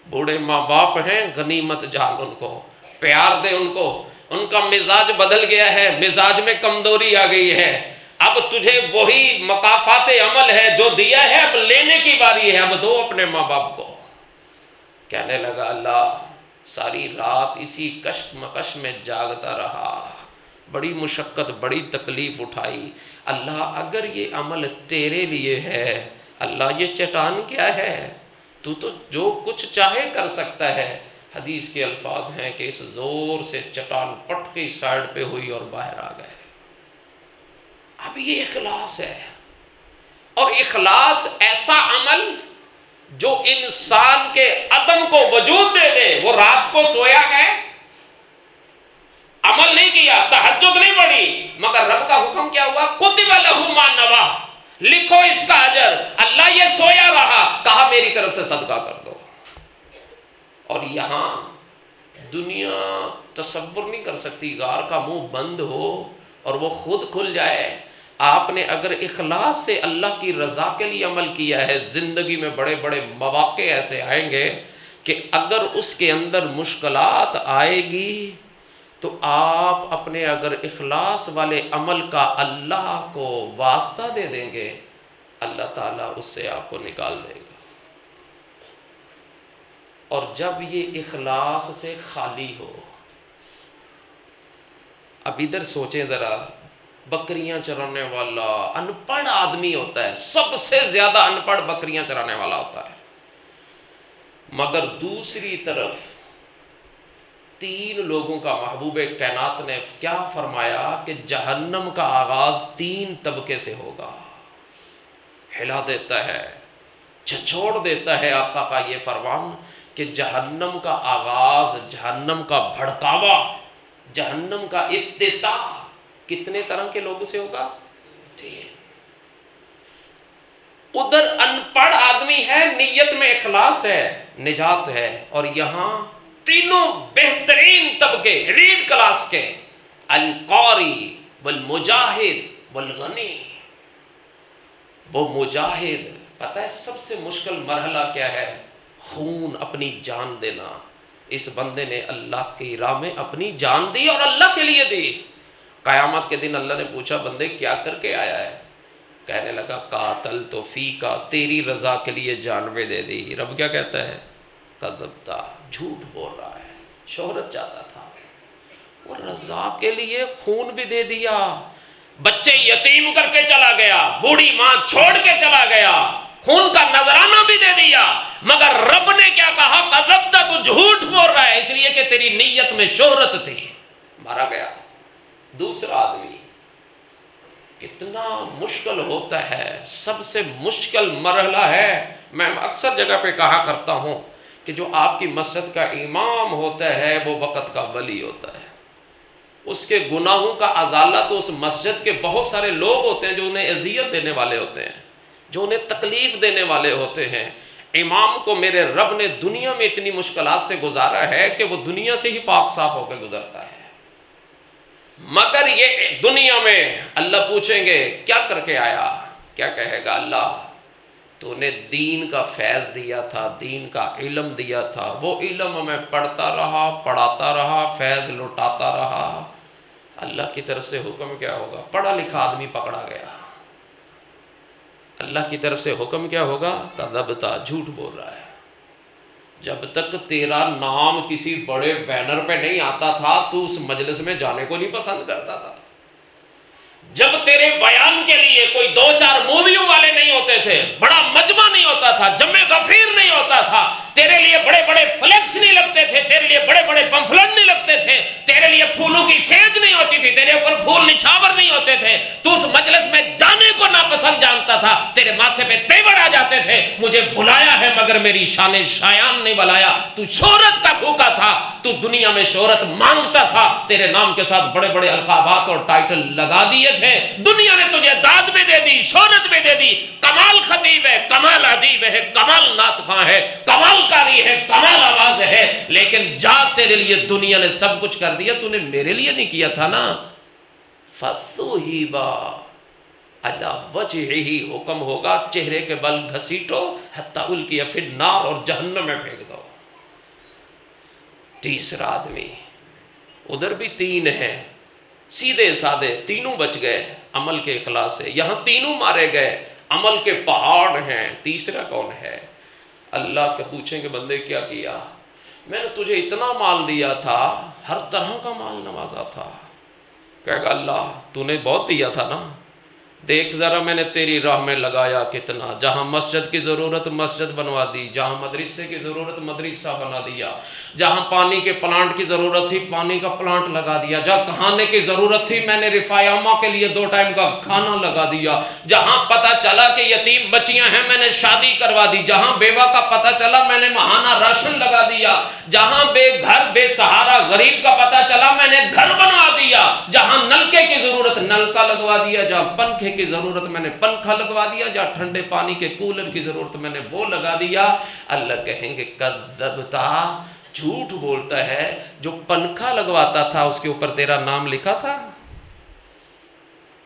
بوڑھے ماں باپ ہیں، غنیمت جان ان کو، پیار دے ان کو. ان کا مزاج بدل گیا ہے، مزاج میں کمزوری آ گئی ہے. اب تجھے وہی مکافات عمل ہے جو دیا ہے، اب لینے کی باری ہے، اب دو اپنے ماں باپ کو. کہنے لگا اللہ ساری رات اسی کشم مکش میں جاگتا رہا، بڑی مشقت بڑی تکلیف اٹھائی. اللہ اگر یہ عمل تیرے لیے ہے، اللہ یہ چٹان کیا ہے؟ تو جو کچھ چاہے کر سکتا ہے. حدیث کے الفاظ ہیں کہ اس زور سے چٹان پٹ کے سائڈ پہ ہوئی اور باہر آ گئے. اب یہ اخلاص ہے، اور اخلاص ایسا عمل جو انسان کے عدم کو وجود دے دے. وہ رات کو سویا ہے، عمل نہیں کیا، تہجد نہیں پڑھی، مگر رب کا حکم کیا ہوا؟ کتب لہ ما نویٰ، لکھو اس کا اجر. اللہ یہ سویا رہا، کہا میری طرف سے صدقہ کر دو. اور یہاں دنیا تصور نہیں کر سکتی، غار کا منہ بند ہو اور وہ خود کھل جائے. آپ نے اگر اخلاص سے اللہ کی رضا کے لیے عمل کیا ہے، زندگی میں بڑے بڑے مواقع ایسے آئیں گے کہ اگر اس کے اندر مشکلات آئے گی تو آپ اپنے اگر اخلاص والے عمل کا اللہ کو واسطہ دے دیں گے، اللہ تعالیٰ اس سے آپ کو نکال دے گا. اور جب یہ اخلاص سے خالی ہو، اب ادھر سوچیں ذرا، بکریاں چرانے والا ان پڑھ آدمی ہوتا ہے، سب سے زیادہ ان پڑھ بکریاں چرانے والا ہوتا ہے. مگر دوسری طرف 3 لوگوں کا محبوب کائنات نے کیا فرمایا کہ جہنم کا آغاز 3 طبقے سے ہوگا. ہلا دیتا ہے، جھنجھوڑ دیتا ہے آقا کا یہ فرمان کہ جہنم کا آغاز، جہنم کا بھڑکاوا، جہنم کا افتتاح کتنے طرح کے لوگوں سے ہوگا؟ 3. ادھر ان پڑھ آدمی ہے، نیت میں اخلاص ہے، نجات ہے. اور یہاں تینوں بہترین طبقے ریڈ کلاس کے، القاری والمجاہد والغنی. وہ مجاہد، پتہ ہے سب سے مشکل مرحلہ کیا ہے؟ خون، اپنی جان دینا. اس بندے نے اللہ کی راہ میں اپنی جان دی اور اللہ کے لیے دی. قیامت کے دن اللہ نے پوچھا بندے کیا کر کے آیا ہے؟ کہنے لگا قاتل تو فی کا، تیری رضا کے لیے جان میں دے دی. رب کیا کہتا ہے؟ کذبتا، جھوٹ بول رہا ہے، شہرت چاہتا تھا، وہ رضا کے لیے خون بھی دے دیا، بچے یتیم کر کے چلا گیا، بوڑھی ماں چھوڑ کے چلا گیا، خون کا نذرانہ بھی دے دیا. مگر رب نے کیا کہا؟ کذبتا، تو جھوٹ بول رہا ہے، اس لیے کہ تیری نیت میں شہرت تھی. مارا گیا. دوسرا آدمی، کتنا مشکل ہوتا ہے، سب سے مشکل مرحلہ ہے. میں اکثر جگہ پہ کہا کرتا ہوں کہ جو آپ کی مسجد کا امام ہوتا ہے وہ وقت کا ولی ہوتا ہے. اس کے گناہوں کا ازالہ تو اس مسجد کے بہت سارے لوگ ہوتے ہیں جو انہیں اذیت دینے والے ہوتے ہیں، جو انہیں تکلیف دینے والے ہوتے ہیں. امام کو میرے رب نے دنیا میں اتنی مشکلات سے گزارا ہے کہ وہ دنیا سے ہی پاک صاف ہو کے گزرتا ہے. مگر یہ دنیا میں اللہ پوچھیں گے کیا کر کے آیا؟ کیا کہے گا؟ اللہ تو نے دین کا فیض دیا تھا، دین کا علم دیا تھا، وہ علم میں پڑھتا رہا، پڑھاتا رہا، فیض لٹاتا رہا۔ اللہ کی طرف سے حکم کیا ہوگا؟ پڑھا لکھا آدمی پکڑا گیا، اللہ کی طرف سے حکم کیا ہوگا؟ کذبتا، جھوٹ بول رہا ہے۔ جب تک تیرا نام کسی بڑے بینر پہ نہیں آتا تھا تو اس مجلس میں جانے کو نہیں پسند کرتا تھا۔ جب تیرے بیان کے لیے کوئی 2-4 موویوں والے نہیں ہوتے تھے، بڑا مجمع نہیں ہوتا تھا، جمع غفیر نہیں ہوتا تھا، تیرے لیے بڑے بڑے فلیکس نہیں لگتے تھے، تیرے لیے بڑے بڑے پمفلٹ نہیں لگتے تھے، تیرے لیے پھولوں کی سیج نہیں ہوتی تھی، تیرے اوپر پھول نچھاور نہیں ہوتے تھے، تو اس مجلس میں جانے کو ناپسند جانتا تھا، تیرے ماتھے پہ تیور آ جاتے تھے، مجھے بلایا ہے مگر میری شان شایان نہیں بلایا۔ تو شہرت کا بھوکا تھا، تو دنیا میں شہرت مانگتا تھا، تیرے نام کے ساتھ بڑے بڑے القابات اور ٹائٹل لگا دیے تھے، دنیا نے تجھے داد بھی دے دی، شہرت بھی دے دی، کمال خطیب ہے، کمال ادیب ہے، کمال نعت خواں ہے، کمال قاری ہے، کمال آواز ہے، لیکن جا تیرے لیے دنیا نے سب کچھ کر دیا، تو نے میرے لیے نہیں کیا تھا نا۔ فَثُوحِبَا عَلَى وَجْهِهِ، حکم ہوگا چہرے کے بل گھسیٹو حتی القی فی النار، اور جہنم میں پھینک دو۔ تیسرا آدمی، ادھر بھی 3 ہیں، سیدھے سادے، تینوں بچ گئے عمل کے اخلاص سے، یہاں تینوں مارے گئے، عمل کے پہاڑ ہیں۔ تیسرا کون ہے؟ اللہ کے پوچھیں کہ بندے کیا کیا؟ میں نے تجھے اتنا مال دیا تھا، ہر طرح کا مال نوازا تھا۔ کہے گا اللہ تو نے بہت دیا تھا نا، دیکھ ذرا میں نے تیری راہ میں لگایا کتنا، جہاں مسجد کی ضرورت مسجد بنوا دی، جہاں مدرسے کی ضرورت مدرسہ بنا دیا، جہاں پانی کے پلانٹ کی ضرورت تھی پانی کا پلانٹ لگا دیا، جہاں کھانے کی ضرورت تھی میں نے رفاع عامہ کے لیے 2 ٹائم کا کھانا لگا دیا، جہاں پتہ چلا کہ یتیم بچیاں ہیں میں نے شادی کروا دی، جہاں بیوہ کا پتہ چلا میں نے ماہانہ راشن لگا دیا، جہاں بے گھر بے سہارا غریب کا پتہ چلا میں نے گھر بنوا دیا، جہاں نلکے کی ضرورت نلکا لگوا دیا، جہاں پنکھے کی ضرورت میں نے پنکھا لگوا دیا، جہاں ٹھنڈے پانی کے کولر کی ضرورت میں نے وہ لگا دیا۔ اللہ کہیں گے کذبتا، جھوٹ بولتا ہے، جو پنکھا لگواتا تھا اس کے اوپر تیرا نام لکھا تھا،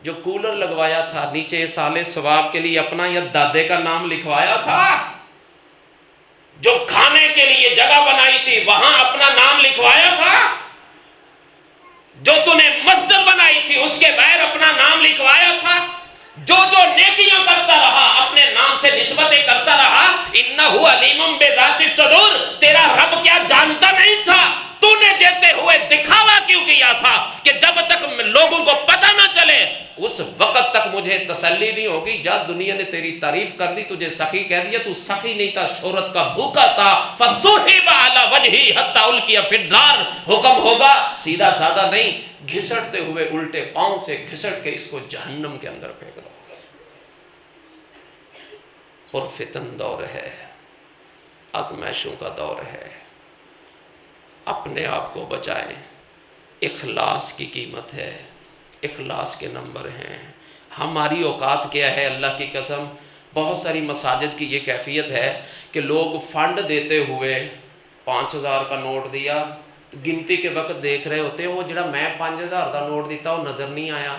جو کولر لگوایا تھا نیچے سالے ثواب کے لیے اپنا یا دادے کا نام لکھوایا تھا، جو کھانے کے لیے جگہ بنائی تھی وہاں اپنا نام لکھوایا تھا، جو تو نے مسجد بنائی تھی اس کے باہر اپنا نام لکھوایا تھا، جو نیکیاں کرتا رہا اپنے نام سے نسبتیں کرتا رہا۔ انہ علیم بذات الصدور، تیرا رب کیا جانتا نہیں تھا؟ تو نے دیتے ہوئے دکھاوا کیوں کیا تھا کہ جب تک لوگوں کو پتہ نہ چلے اس وقت تک مجھے تسلی نہیں ہوگی۔ جا دنیا نے تیری تعریف کر دی، تجھے سخی کہہ دیا، تو سخی نہیں تھا، شہرت کا بھوکا تھا۔ فَصُحِبَ عَلَى وَجْهِهِ حَتَّى أُلْقِيَ فِي النَّارِ، حکم ہوگا سیدھا سادہ نہیں، گھسٹتے ہوئے الٹے پاؤں سے گھسٹ کے اس کو جہنم کے اندر پھینک دو۔ پرفتن دور ہے، آزمائشوں کا دور ہے، اپنے آپ کو بچائیں۔ اخلاص کی قیمت ہے، اخلاص کے نمبر ہیں۔ ہماری اوقات کیا ہے؟ اللہ کی قسم بہت ساری مساجد کی یہ کیفیت ہے کہ لوگ فنڈ دیتے ہوئے 5000 کا نوٹ دیا، گنتی کے وقت دیکھ رہے ہوتے ہیں وہ جڑا میں 5000 کا نوٹ دیتا وہ نظر نہیں آیا۔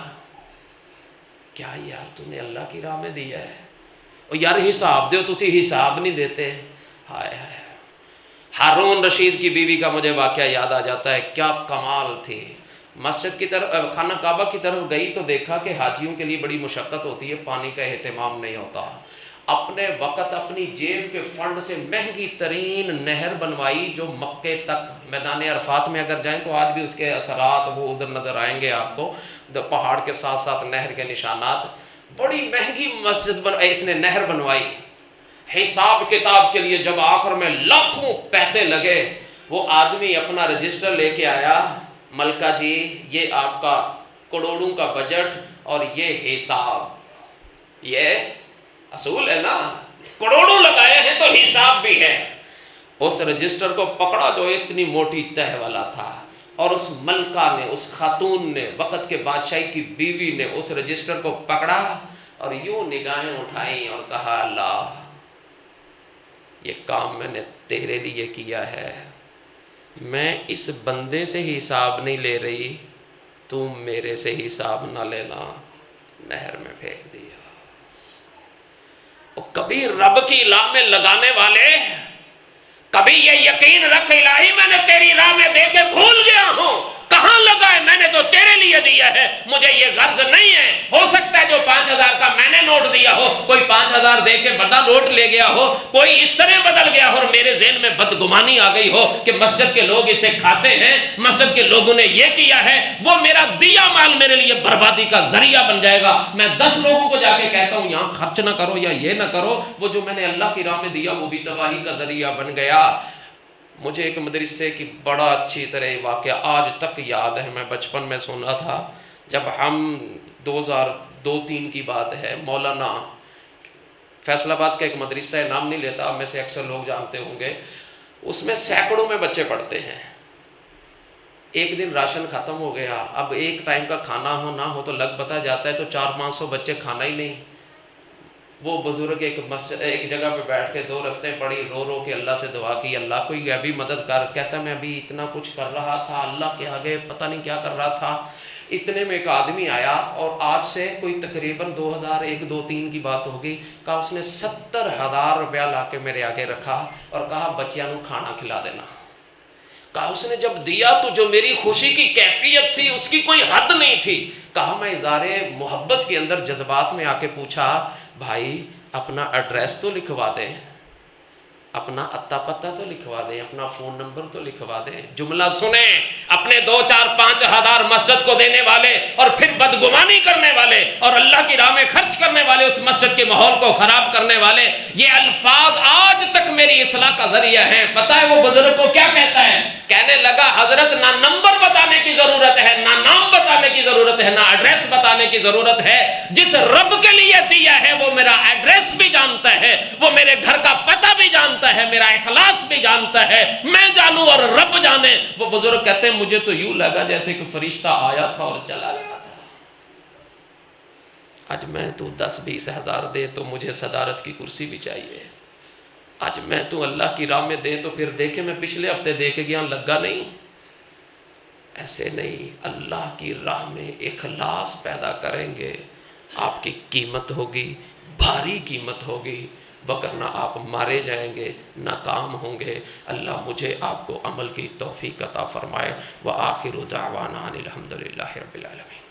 کیا یار تو نے اللہ کی راہ میں دیا ہے؟ اور یار حساب دیو، تسی حساب نہیں دیتے۔ ہائے ہائے، ہارون رشید کی بیوی کا مجھے واقعہ یاد آ جاتا ہے، کیا کمال تھی۔ مسجد کی طرف خانہ کعبہ کی طرف گئی تو دیکھا کہ حاجیوں کے لیے بڑی مشقت ہوتی ہے، پانی کا اہتمام نہیں ہوتا، اپنے وقت اپنی جیب کے فنڈ سے مہنگی ترین نہر بنوائی جو مکے تک، میدان عرفات میں اگر جائیں تو آج بھی اس کے اثرات وہ ادھر نظر آئیں گے آپ کو، پہاڑ کے ساتھ ساتھ نہر کے نشانات۔ بڑی مہنگی مسجد اس نے نہر بنوائی، حساب کتاب کے لیے جب آخر میں لاکھوں پیسے لگے، وہ آدمی اپنا رجسٹر لے کے آیا، ملکہ جی یہ آپ کا کروڑوں کا بجٹ اور یہ حساب، یہ اصول ہے نا، کروڑوں لگائے ہیں تو حساب بھی ہے۔ اس رجسٹر کو پکڑا جو اتنی موٹی تہ والا تھا، اور اس ملکہ نے، اس خاتون نے، وقت کے بادشاہی کی بیوی نے اس رجسٹر کو پکڑا اور یوں نگاہیں اٹھائیں اور کہا اللہ یہ کام میں نے تیرے لیے کیا ہے، میں اس بندے سے حساب نہیں لے رہی، تو میرے سے حساب نہ لینا۔ نہر میں پھینک دیا۔ کبھی رب کی راہ میں لگانے والے کبھی یہ یقین رکھ الہی میں نے تیری راہ میں دے کے بھول گیا ہوں، کہاں لگا ہے، میں نے تو تیرے لیے دیا ہے، مجھے یہ غرض نہیں ہے۔ ہو سکتا ہے جو 5000 کا میں نے نوٹ دیا ہو، کوئی 5000 دے کے بڑا نوٹ لے گیا ہو، کوئی اس طرح بدل گیا ہو اور میرے ذہن میں بدگمانی آ گئی ہو کہ مسجد کے لوگ اسے کھاتے ہیں، مسجد کے لوگوں نے یہ کیا ہے، وہ میرا دیا مال میرے لیے بربادی کا ذریعہ بن جائے گا۔ میں 10 لوگوں کو جا کے کہتا ہوں یہاں خرچ نہ کرو یا یہ نہ کرو، وہ جو میں نے اللہ کی راہ میں دیا وہ بھی تباہی کا ذریعہ بن گیا۔ مجھے ایک مدرسے کی بڑا اچھی طرح واقعہ آج تک یاد ہے، میں بچپن میں سنا تھا جب ہم 2002-03 کی بات ہے، مولانا فیصل آباد کا ایک مدرسہ ہے، نام نہیں لیتا، میں سے اکثر لوگ جانتے ہوں گے، اس میں سینکڑوں میں بچے پڑھتے ہیں۔ ایک دن راشن ختم ہو گیا، اب ایک ٹائم کا کھانا ہو نہ ہو تو لگ پتا جاتا ہے، تو 400-500 بچے کھانا ہی نہیں۔ وہ بزرگ ایک جگہ پہ بیٹھ کے 2 رکعتیں پڑھی، رو رو کے اللہ سے دعا کی، اللہ کوئی ابھی مدد کر۔ کہتا میں ابھی اتنا کچھ کر رہا تھا اللہ کے آگے، پتہ نہیں کیا کر رہا تھا، اتنے میں ایک آدمی آیا اور آج سے کوئی تقریباً 2001-02-03 کی بات ہوگی، کہا اس نے 70,000 روپیہ لا کے میرے آگے رکھا اور کہا بچیاں نو کھانا کھلا دینا۔ کہا اس نے جب دیا تو جو میری خوشی کی کیفیت تھی اس کی کوئی حد نہیں تھی۔ کہا میں اظہار محبت کے اندر جذبات میں آ کے پوچھا بھائی اپنا ایڈریس تو لکھوا دیں، اپنا اتا پتہ تو لکھوا دیں، اپنا فون نمبر تو لکھوا دیں۔ جملہ سنیں، اپنے 2-4-5 ہزار مسجد کو دینے والے اور پھر بدگمانی کرنے والے اور اللہ کی راہ میں خرچ کرنے والے، اس مسجد کے ماحول کو خراب کرنے والے، یہ الفاظ آج تک میری اصلاح کا ذریعہ ہیں۔ پتہ ہے وہ بزرگ کو کیا کہتا ہے؟ کہنے لگا حضرت نہ نمبر بتانے کی ضرورت ہے، نہ نام بتانے کی ضرورت ہے، نہ ایڈریس بتانے کی ضرورت ہے۔ جس رب کے لیے دیا ہے وہ میرا ایڈریس بھی جانتا ہے، وہ میرے گھر کا پتہ بھی جانتا ہے، میرا اخلاص بھی جانتا ہے، میں جانوں اور رب جانے۔ وہ بزرگ کہتے ہیں مجھے تو یوں لگا جیسے کہ فرشتہ آیا تھا اور چلا گیا تھا۔ آج میں تو 10-20 ہزار دے تو مجھے صدارت کی کرسی بھی چاہیے، آج میں تو اللہ کی راہ میں دے تو پھر دیکھے میں پچھلے ہفتے دے کے گیا لگا نہیں۔ ایسے نہیں، اللہ کی راہ میں اخلاص پیدا کریں گے، آپ کی قیمت ہوگی، بھاری قیمت ہوگی، وگرنہ آپ مارے جائیں گے، ناکام ہوں گے۔ اللہ مجھے آپ کو عمل کی توفیق عطا فرمائے۔ وآخر دعوانا ان الحمد للہ رب العالمین۔